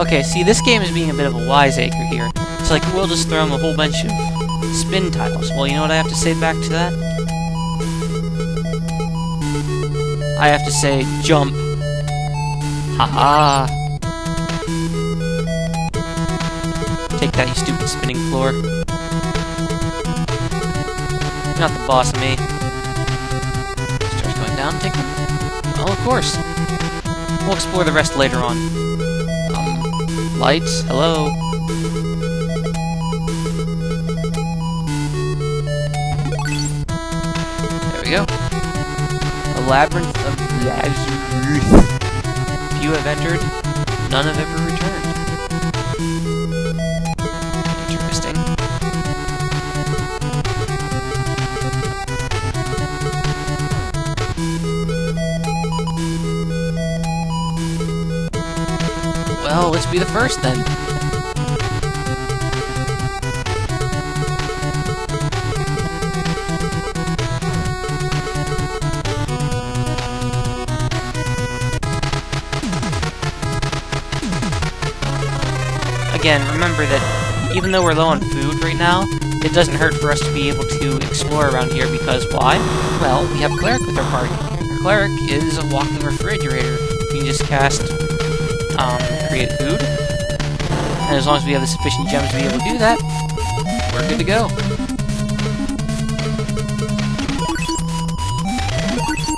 Okay, see, this game is being a bit of a wiseacre here. It's like, we'll just throw him a whole bunch of spin tiles. Well, you know what I have to say back to that? I have to say, jump. Haha. Take that, you stupid spinning floor. You're not the boss of me. Starts going down, take them. Well, of course. We'll explore the rest later on. Lights? Hello? There we go. A labyrinth of Lazarus. Few have entered, none have ever returned. Interesting. Well, let's be the first then. Again, remember that even though we're low on food right now, it doesn't hurt for us to be able to explore around here because why? Well, we have a cleric with our party. Our cleric is a walking refrigerator. You can just cast create food, and as long as we have the sufficient gems to be able to do that, we're good to go.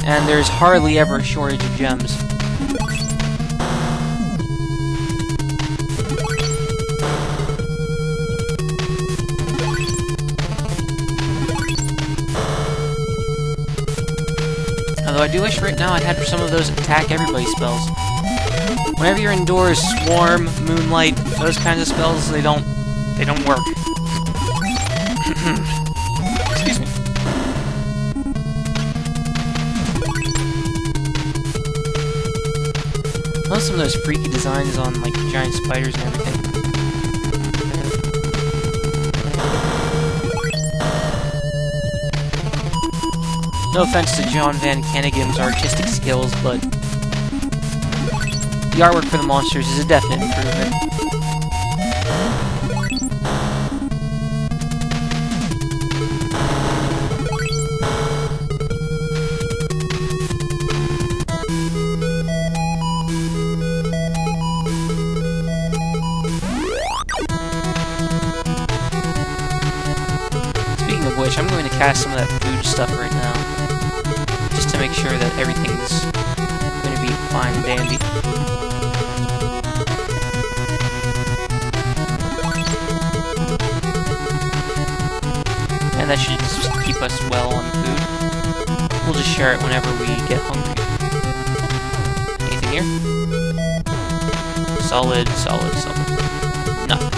And there's hardly ever a shortage of gems. Although I do wish right now I had some of those attack everybody spells. Whenever you're indoors, swarm, moonlight, those kinds of spells, they don't work. Excuse me. I love some of those freaky designs on like giant spiders and everything. No offense to John Van Cannigan's artistic skills, but the artwork for the monsters is a definite improvement. Speaking of which, I'm going to cast some of that food stuff right now, just to make sure that everything's going to be fine and dandy. And that should just keep us well on food. We'll just share it whenever we get hungry. Anything here? Solid, solid, solid. Nothing.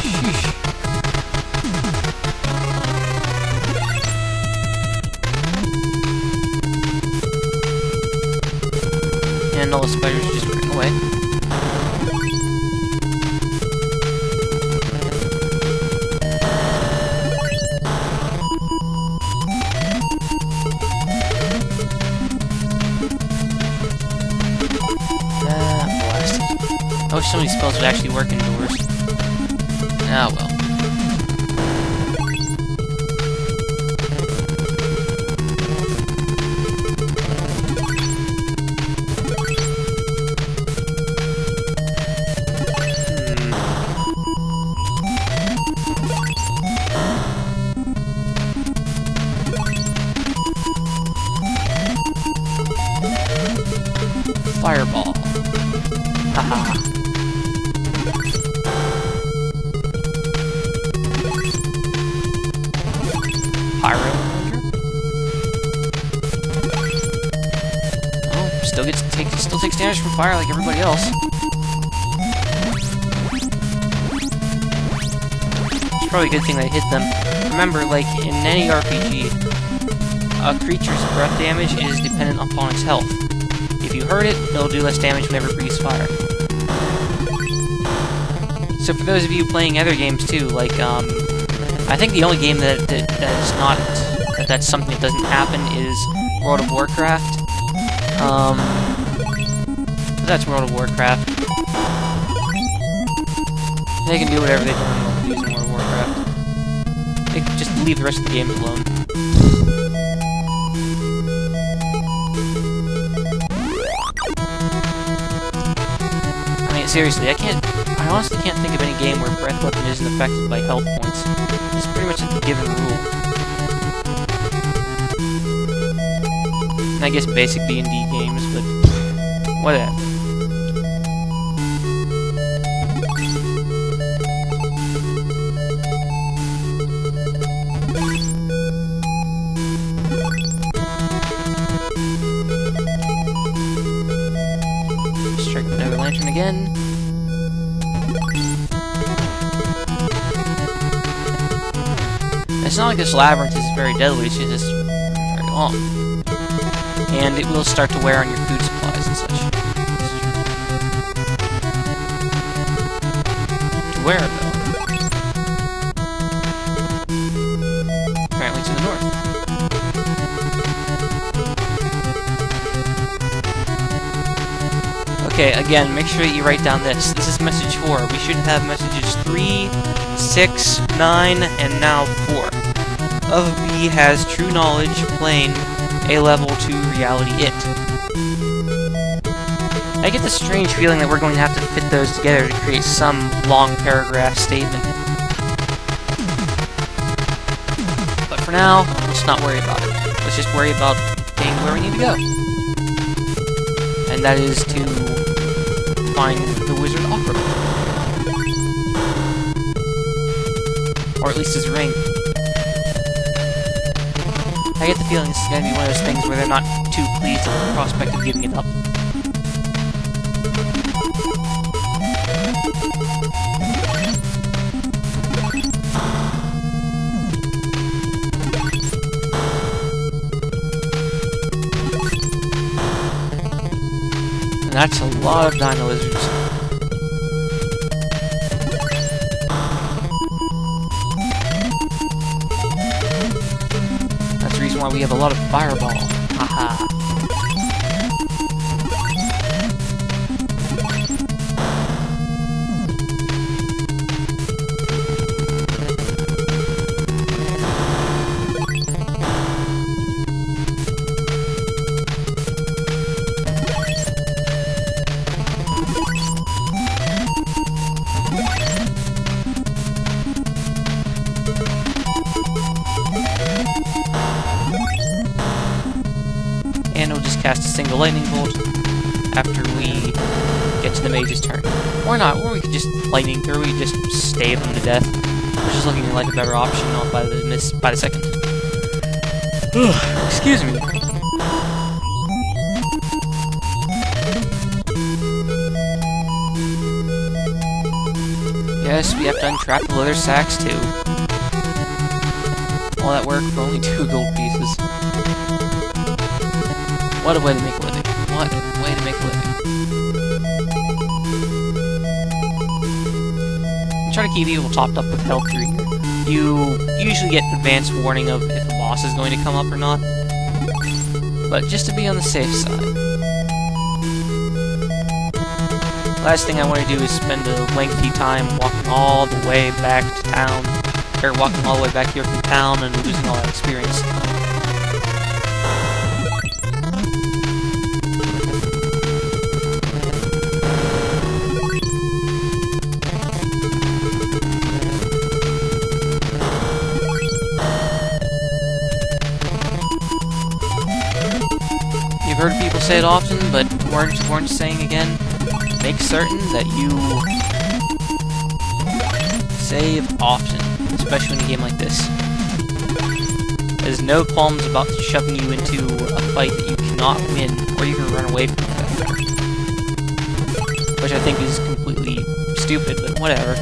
Sheesh. And all the spiders just running away. I wish some of these spells would actually work indoors. Ah, well. Fireball. Haha. Pyro. Oh, still takes damage from fire like everybody else. It's probably a good thing that I hit them. Remember, like in any RPG, a creature's breath damage is dependent upon its health. If you hurt it, it'll do less damage whenever it breathes fire. So for those of you playing other games too, like I think the only game that that's something that doesn't happen is World of Warcraft. That's World of Warcraft. They can do whatever they want using World of Warcraft. They can just leave the rest of the games alone. I mean, seriously, I honestly can't think of any game where breath weapon isn't affected by health points. It's pretty much a given rule. And I guess basic D&D games, but whatever. Strike the Nether Lantern again. It's not like this labyrinth is very deadly, it's just very long. And it will start to wear on your food supplies and such. To where, though? Apparently to the north. Okay, again, make sure that you write down this. This is message 4. We should have messages 3, 6, 9, and now 4. Of B has true knowledge, plain, A level 2, reality, it. I get this strange feeling that we're going to have to fit those together to create some long paragraph statement. But for now, let's not worry about it. Let's just worry about getting where we need to go. And that is to find the Wizard Aqua. Or at least his ring. I get the feeling this is going to be one of those things where they're not too pleased at the prospect of giving it up. And that's a lot of dino lizards. That's the reason why we have a lot of fireball. Haha. And we'll just cast a single lightning bolt after we get to the mage's turn. Or not, or we could just lightning through, we just stave them to death. Which is looking like a better option by the second. Excuse me. Yes, we have to untrap the leather sacks too. All that work for only 2 gold pieces. What a way to make a living. What a way to make a living. Try to keep people topped up with health through here. You usually get advanced warning of if a boss is going to come up or not. But just to be on the safe side. Last thing I want to do is spend a lengthy time walking all the way back to town. Or walking all the way back here from town and losing all that experience. You've heard people say it often, but weren't saying again. Make certain that you save often, especially in a game like this. There's no qualms about shoving you into a fight that you cannot win, or you can run away from it. Which I think is completely stupid, but whatever.